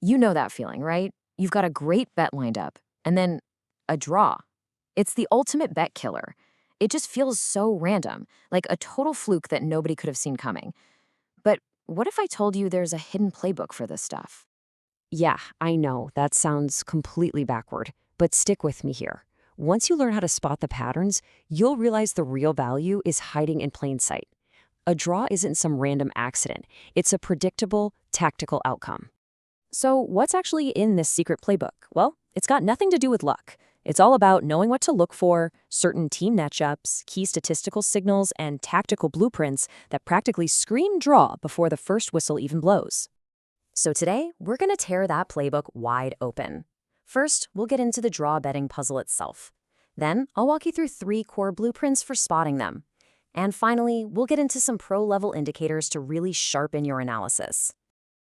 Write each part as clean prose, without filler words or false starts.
You know that feeling, right? You've got a great bet lined up, and then a draw. It's the ultimate bet killer. It just feels so random, like a total fluke that nobody could have seen coming. But what if I told you there's a hidden playbook for this stuff? Yeah, I know, that sounds completely backward, but stick with me here. Once you learn how to spot the patterns, you'll realize the real value is hiding in plain sight. A draw isn't some random accident, it's a predictable, tactical outcome. So, what's actually in this secret playbook? Well, it's got nothing to do with luck. It's all about knowing what to look for, certain team matchups, key statistical signals, and tactical blueprints that practically scream draw before the first whistle even blows. So today, we're going to tear that playbook wide open. First, we'll get into the draw betting puzzle itself. Then, I'll walk you through 3 core blueprints for spotting them. And finally, we'll get into some pro-level indicators to really sharpen your analysis.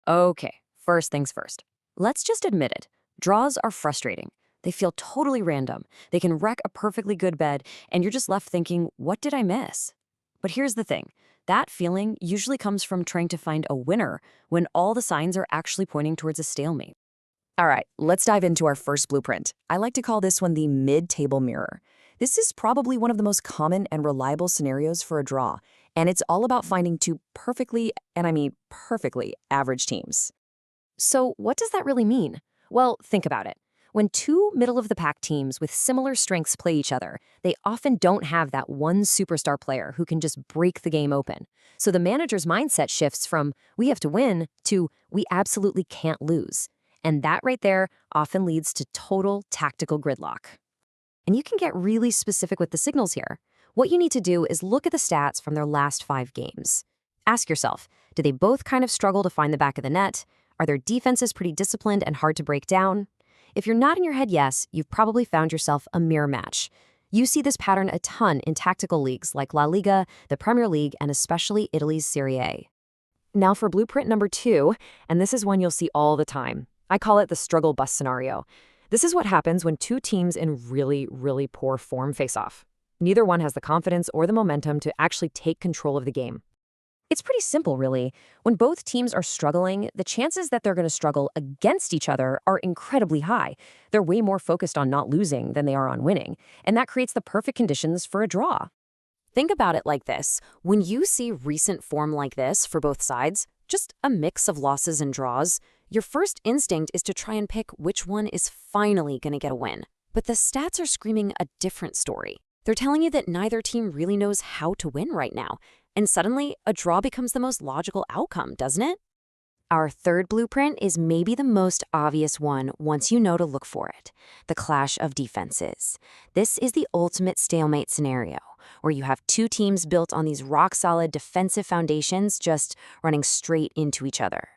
Okay, first things first. Let's just admit it. Draws are frustrating. They feel totally random. They can wreck a perfectly good bet, and you're just left thinking, what did I miss? But here's the thing. That feeling usually comes from trying to find a winner when all the signs are actually pointing towards a stalemate. All right, let's dive into our first blueprint. I like to call this one the mid-table mirror. This is probably one of the most common and reliable scenarios for a draw, and it's all about finding 2 perfectly, and I mean perfectly, average teams. So what does that really mean? Well, think about it. When 2 middle-of-the-pack teams with similar strengths play each other, they often don't have that one superstar player who can just break the game open. So the manager's mindset shifts from, we have to win, to, we absolutely can't lose. And that right there often leads to total tactical gridlock. And you can get really specific with the signals here. What you need to do is look at the stats from their last 5 games. Ask yourself, do they both kind of struggle to find the back of the net? Are their defenses pretty disciplined and hard to break down? If you're nodding your head yes, you've probably found yourself a mirror match. You see this pattern a ton in tactical leagues like La Liga, the Premier League, and especially Italy's Serie A. Now for blueprint number 2, and this is one you'll see all the time. I call it the struggle bus scenario. This is what happens when 2 teams in really, really poor form face off. Neither one has the confidence or the momentum to actually take control of the game. It's pretty simple, really. When both teams are struggling, the chances that they're going to struggle against each other are incredibly high. They're way more focused on not losing than they are on winning, and that creates the perfect conditions for a draw. Think about it like this. When you see recent form like this for both sides, just a mix of losses and draws, your first instinct is to try and pick which one is finally going to get a win. But the stats are screaming a different story. They're telling you that neither team really knows how to win right now. And suddenly, a draw becomes the most logical outcome, doesn't it? Our third blueprint is maybe the most obvious one once you know to look for it, the clash of defenses. This is the ultimate stalemate scenario, where you have 2 teams built on these rock-solid defensive foundations just running straight into each other.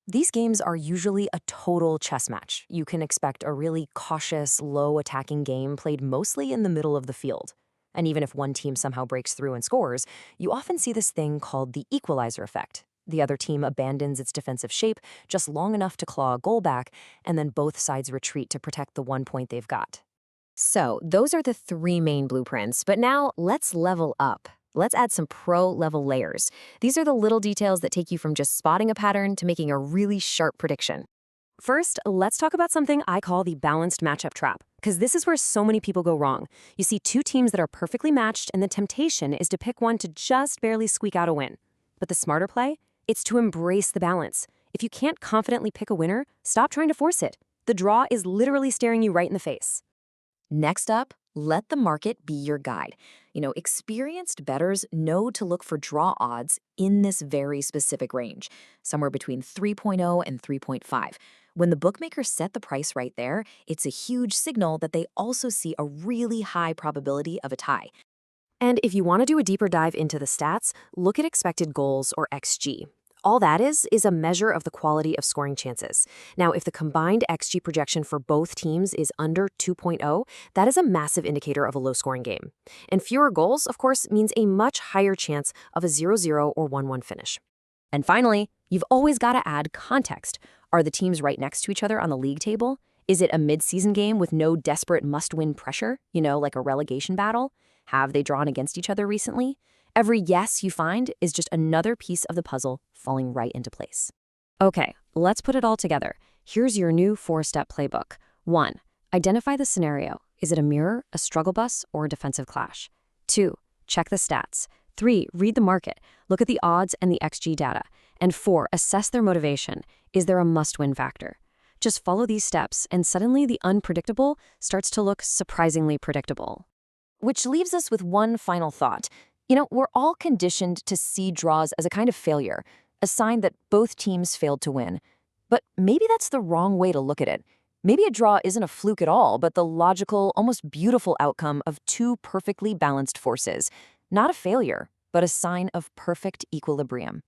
These games are usually a total chess match. You can expect a really cautious, low-attacking game played mostly in the middle of the field. And even if one team somehow breaks through and scores, you often see this thing called the equalizer effect. The other team abandons its defensive shape just long enough to claw a goal back, and then both sides retreat to protect the 1 point they've got. So those are the 3 main blueprints, but now let's level up. Let's add some pro-level layers. These are the little details that take you from just spotting a pattern to making a really sharp prediction. First, let's talk about something I call the balanced matchup trap, because this is where so many people go wrong. You see 2 teams that are perfectly matched, and the temptation is to pick one to just barely squeak out a win. But the smarter play? It's to embrace the balance. If you can't confidently pick a winner, stop trying to force it. The draw is literally staring you right in the face. Next up, let the market be your guide. Experienced bettors know to look for draw odds in this very specific range, somewhere between 3.0 and 3.5. When the bookmakers set the price right there, it's a huge signal that they also see a really high probability of a tie. And if you want to do a deeper dive into the stats, look at expected goals, or XG. All that is a measure of the quality of scoring chances. Now, if the combined XG projection for both teams is under 2.0, that is a massive indicator of a low-scoring game. And fewer goals, of course, means a much higher chance of a 0-0 or 1-1 finish. And finally, you've always got to add context. Are the teams right next to each other on the league table? Is it a mid-season game with no desperate must-win pressure, like a relegation battle? Have they drawn against each other recently? Every yes you find is just another piece of the puzzle falling right into place. Okay, let's put it all together. Here's your new 4-step playbook. 1. Identify the scenario. Is it a mirror, a struggle bus, or a defensive clash? 2. Check the stats. 3. Read the market. Look at the odds and the XG data. And 4. Assess their motivation. Is there a must-win factor? Just follow these steps, and suddenly the unpredictable starts to look surprisingly predictable. Which leaves us with one final thought. We're all conditioned to see draws as a kind of failure, a sign that both teams failed to win. But maybe that's the wrong way to look at it. Maybe a draw isn't a fluke at all, but the logical, almost beautiful outcome of two perfectly balanced forces. Not a failure, but a sign of perfect equilibrium.